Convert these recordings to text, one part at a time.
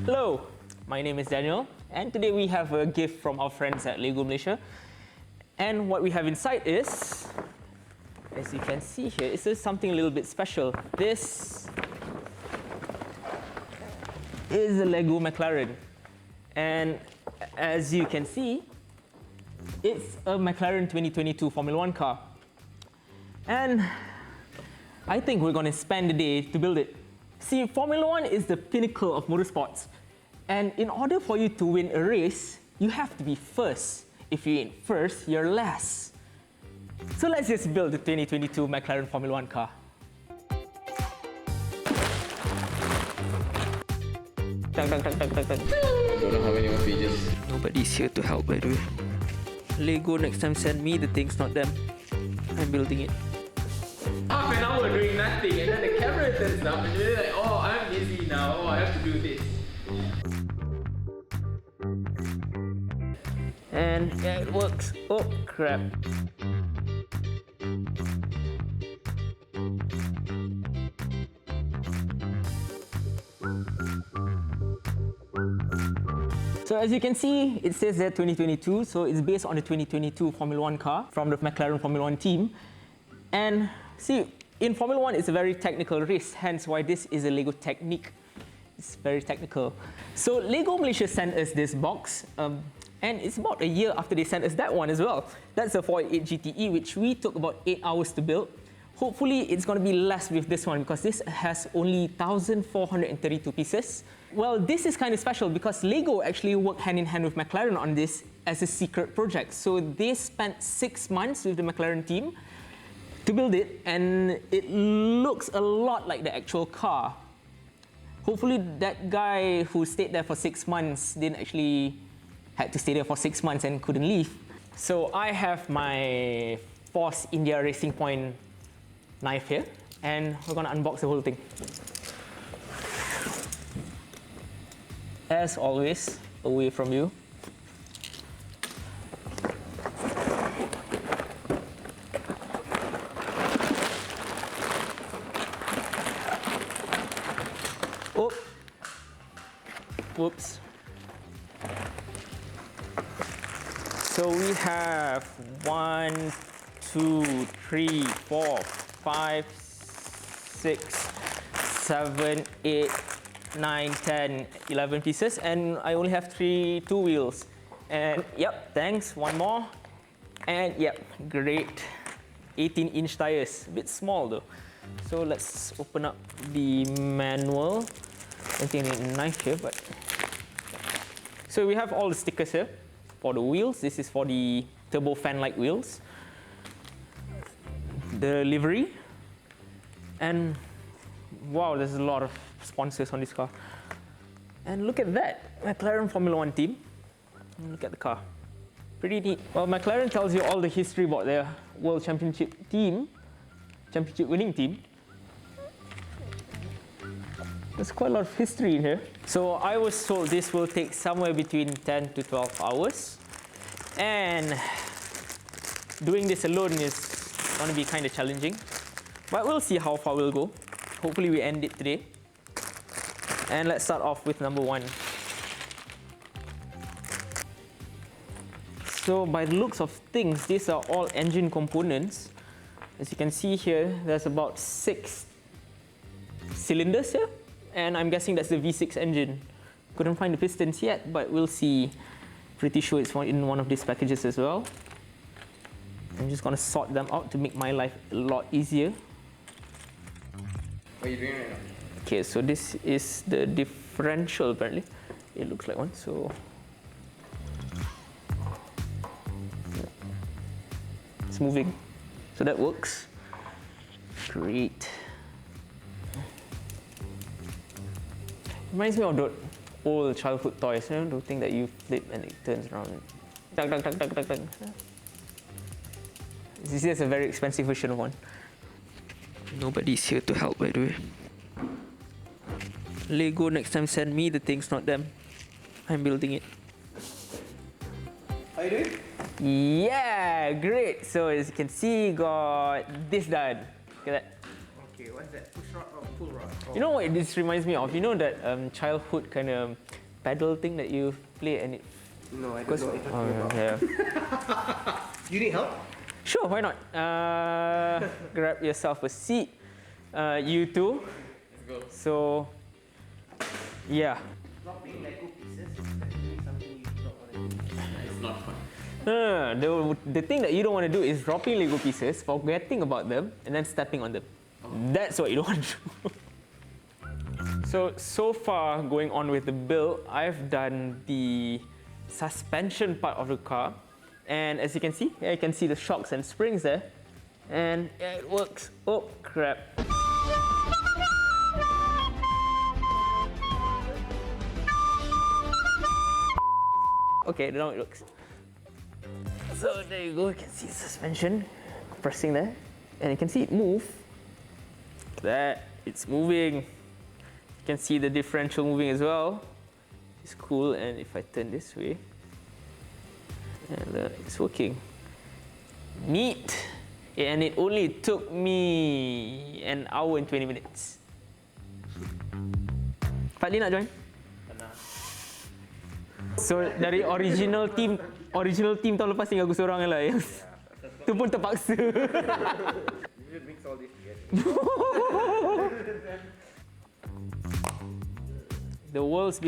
Hello, my name is Daniel, and today we have a gift from our friends at LEGO Malaysia. And what we have inside is, as you can see here, it's something a little bit special. This is a LEGO McLaren, and as you can see, it's a McLaren 2022 Formula One car. And I think we're going to spend the day to build it. See, Formula One is the pinnacle of motorsports. And in order for you to win a race, you have to be first. If you ain't first, you're last. So let's just build the 2022 McLaren Formula One car. Don't know how many more pages. Nobody's here to help, by the way. LEGO next time send me the things, not them. I'm building it. Half an hour doing nothing, and then the camera turns up, and you're like, oh, I'm busy now, oh, I have to do this. And yeah, it works. Oh, crap. So as you can see, it says there 2022, so it's based on the 2022 Formula One car from the McLaren Formula One team. And see, in Formula One, it's a very technical race, hence why this is a LEGO Technic. It's very technical. So LEGO Malaysia sent us this box, and it's about a year after they sent us that one as well. That's a 488 GTE, which we took about 8 hours to build. Hopefully, it's going to be less with this one because this has only 1,432 pieces. Well, this is kind of special because LEGO actually worked hand in hand with McLaren on this as a secret project. So they spent 6 months with the McLaren team to build it, and it looks a lot like the actual car. Hopefully that guy who stayed there for 6 months didn't actually had to stay there for 6 months and couldn't leave. So I have my Force India Racing Point knife here, and we're gonna unbox the whole thing. As always, away from you. Oh, whoops. So we have 1, 2, 3, 4, 5, 6, 7, 8, 9, 10, 11 pieces, and I only have two wheels. And yep, thanks, one more. And yep, great. 18-inch tires, a bit small though. So let's open up the manual. I think I need a knife here, but... So we have all the stickers here for the wheels. This is for the turbo fan-like wheels. The livery. And wow, there's a lot of sponsors on this car. And look at that, McLaren Formula One team. Look at the car, pretty neat. Well, McLaren tells you all the history about their World Championship team, championship winning team. There's quite a lot of history in here. So I was told this will take somewhere between 10 to 12 hours. And doing this alone is going to be kind of challenging. But we'll see how far we'll go. Hopefully we end it today. And let's start off with number 1. So by the looks of things, these are all engine components. As you can see here, there's about 6 cylinders here. And I'm guessing that's the V6 engine. Couldn't find the pistons yet, but we'll see. Pretty sure it's in one of these packages as well. I'm just going to sort them out to make my life a lot easier. What are you doing right now? Okay, so this is the differential apparently. It looks like one, so... It's moving. So that works. Great. Reminds me of the old childhood toys, you know, the thing that you flip and it turns around. Tug, tug, tug, tug, tug, tug. This is a very expensive version of one. Nobody's here to help, by the way. LEGO next time send me the things, not them. I'm building it. How you doing? Yeah, great. So as you can see, got this done. Look at that. Okay, what's that? Push rod or pull rod? Oh. You know what this reminds me of? You know that childhood kind of paddle thing that you play and it No, I don't goes... know what you're talking about. Yeah. You need help? Sure, why not? Grab yourself a seat. You too. Let's go. So, yeah. Dropping Lego pieces is definitely something you don't want to do. It's not fun. No, the thing that you don't want to do is dropping Lego pieces, forgetting about them, and then stepping on them. That's what you don't want to do. So far, going on with the build, I've done the suspension part of the car. And as you can see, you can see the shocks and springs there. And it works. Oh, crap. Okay, now it looks. So there you go, you can see the suspension pressing there, and you can see it move. That it's moving. You can see the differential moving as well. It's cool, and if I turn this way, and it's working. Neat. And it only took me an hour and 20 minutes. Fadli nak join? So dari original team tahun lepas tinggal aku seorang je lah. Tu pun terpaksa. You should mix all this together. The world's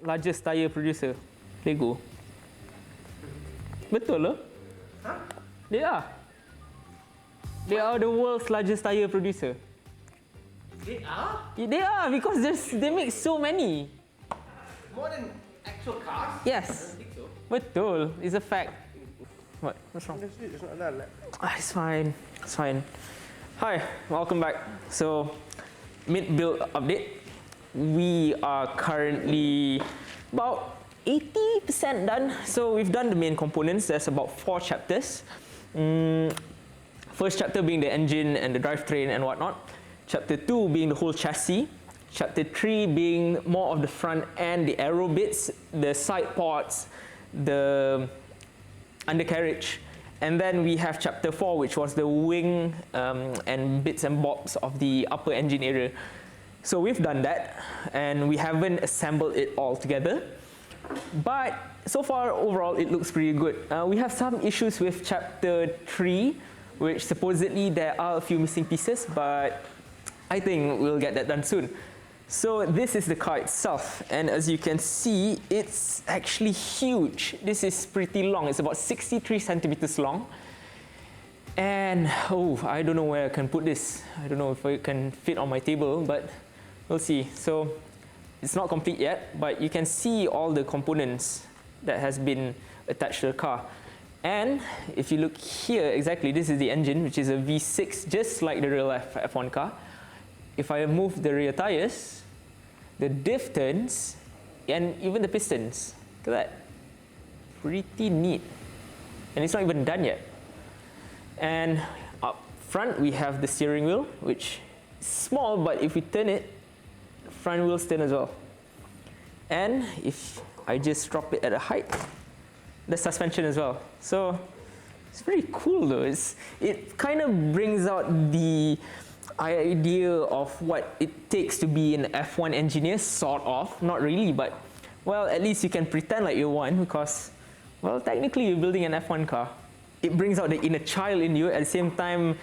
largest tyre producer, LEGO. Betul lah? Huh? They are. They are the world's largest tyre producer. They are? They are because they make so many. More than actual cars? I Yes. don't think so. Betul. It's a fact. What? What's wrong? It's not that. It's fine. It's fine. Hi, welcome back. So, mid-build update. We are currently about 80% done. So we've done the main components. There's about 4 chapters. First chapter being the engine and the drivetrain and whatnot. Chapter 2 being the whole chassis. Chapter 3 being more of the front end, the aero bits, the side ports, the undercarriage. And then we have chapter 4, which was the wing and bits and bobs of the upper engine area. So we've done that, and we haven't assembled it all together. But so far, overall, it looks pretty good. We have some issues with chapter 3, which supposedly there are a few missing pieces, but I think we'll get that done soon. So this is the car itself, and as you can see, it's actually huge. This is pretty long. It's about 63 centimeters long. And oh, I don't know where I can put this. I don't know if it can fit on my table, but we'll see. So it's not complete yet, but you can see all the components that has been attached to the car. And if you look here, exactly, this is the engine, which is a V6, just like the real F1 car. If I move the rear tires, the diff turns, and even the pistons. Look at that. Pretty neat. And it's not even done yet. And up front, we have the steering wheel, which is small, but if we turn it, the front wheels turn as well. And if I just drop it at a height, the suspension as well. So it's pretty cool though. It kind of brings out the idea of what it takes to be an F1 engineer, sort of. Not really, but well, at least you can pretend like you're one because, well, technically you're building an F1 car. It brings out the inner child in you. At the same time,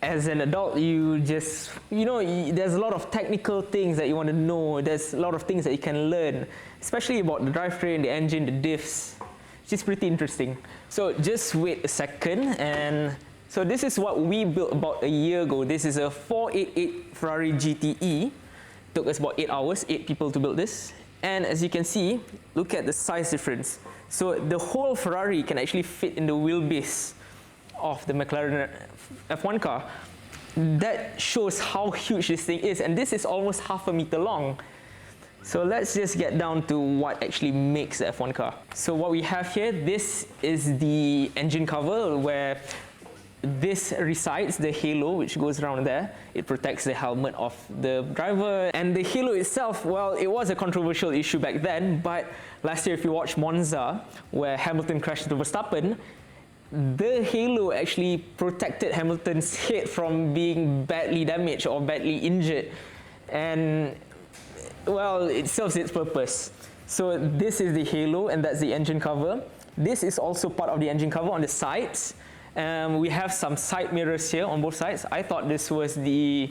as an adult, you just, there's a lot of technical things that you want to know. There's a lot of things that you can learn, especially about the drivetrain, the engine, the diffs, which is pretty interesting. So just wait a second. And so this is what we built about a year ago. This is a 488 Ferrari GTE. Took us about 8 hours, 8 people to build this. And as you can see, look at the size difference. So the whole Ferrari can actually fit in the wheelbase of the McLaren F1 car. That shows how huge this thing is, and this is almost half a meter long. So let's just get down to what actually makes the F1 car. So what we have here, this is the engine cover where this resides, the halo which goes around there. It protects the helmet of the driver. And the halo itself, well, it was a controversial issue back then, but last year if you watch Monza, where Hamilton crashed into Verstappen, the halo actually protected Hamilton's head from being badly damaged or badly injured. And well, it serves its purpose. So this is the halo, and that's the engine cover. This is also part of the engine cover on the sides. We have some side mirrors here on both sides. I thought this was the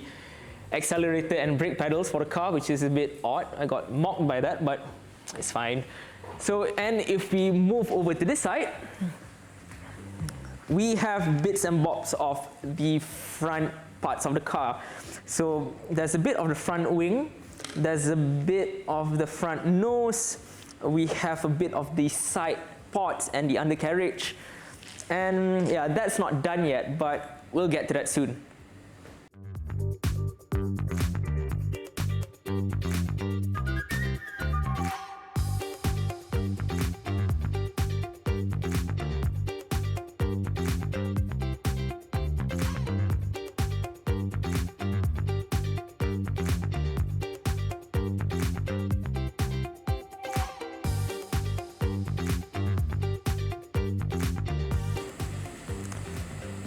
accelerator and brake pedals for the car, which is a bit odd. I got mocked by that, but it's fine. So, and if we move over to this side, we have bits and bobs of the front parts of the car. So there's a bit of the front wing, there's a bit of the front nose, we have a bit of the side pods and the undercarriage. And yeah, that's not done yet, but we'll get to that soon.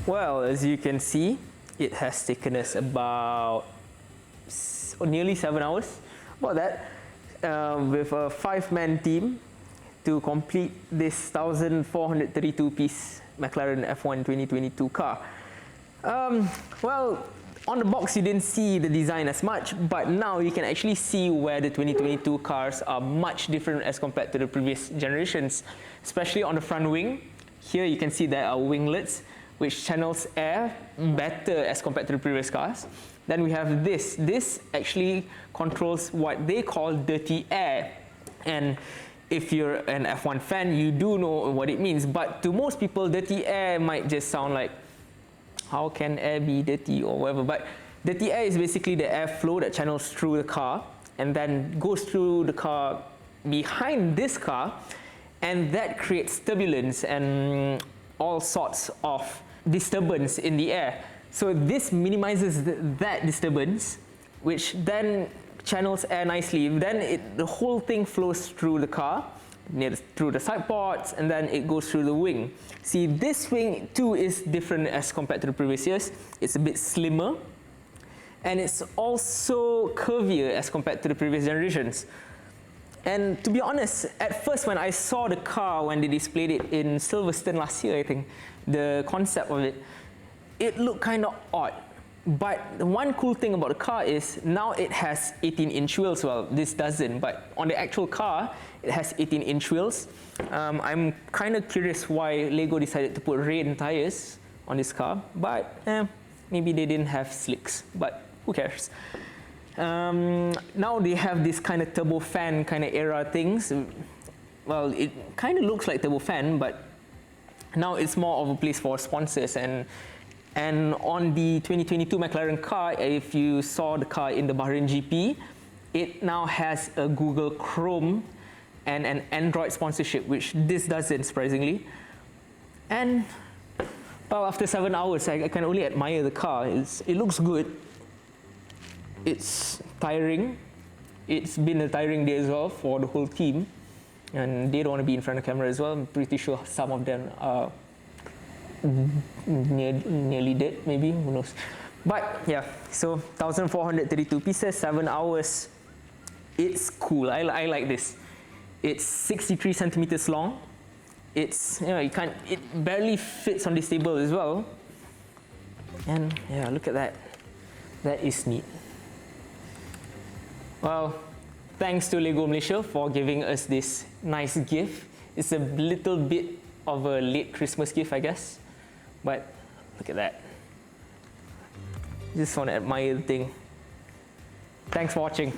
Well, as you can see, it has taken us about nearly 7 hours, about that, with a 5-man team to complete this 1,432-piece McLaren F1 2022 car. Well, on the box you didn't see the design as much, but now you can actually see where the 2022 cars are much different as compared to the previous generations, especially on the front wing. Here you can see there are winglets, which channels air better as compared to the previous cars. Then we have this. This actually controls what they call dirty air. And if you're an F1 fan, you do know what it means. But to most people, dirty air might just sound like, how can air be dirty or whatever? But dirty air is basically the airflow that channels through the car and then goes through the car behind this car, and that creates turbulence and all sorts of disturbance in the air. So this minimizes that disturbance, which then channels air nicely. Then the whole thing flows through the car, through the side pods, and then it goes through the wing. See, this wing too is different as compared to the previous years. It's a bit slimmer, and it's also curvier as compared to the previous generations. And to be honest, at first when I saw the car, when they displayed it in Silverstone last year, I think, the concept of it, it looked kind of odd. But the one cool thing about the car is now it has 18-inch wheels. Well, this doesn't, but on the actual car, it has 18-inch wheels. I'm kind of curious why LEGO decided to put rain tires on this car, but maybe they didn't have slicks, but who cares? Now they have this kind of turbofan kind of era things. Well, it kind of looks like turbofan, but now it's more of a place for sponsors. And on the 2022 McLaren car, if you saw the car in the Bahrain GP, it now has a Google Chrome and an Android sponsorship, which this doesn't, surprisingly. And well, after 7 hours, I can only admire the car. It looks good. It's tiring. It's been a tiring day as well for the whole team, and they don't want to be in front of the camera as well. I'm pretty sure some of them are nearly dead, maybe, who knows. But yeah, so 1,432 pieces, 7 hours. It's cool. I like this. It's 63 centimeters long. It's, it barely fits on this table as well. And yeah, look at that. That is neat. Well, thanks to LEGO Malaysia for giving us this nice gift. It's a little bit of a late Christmas gift, I guess. But look at that. Just want to admire the thing. Thanks for watching.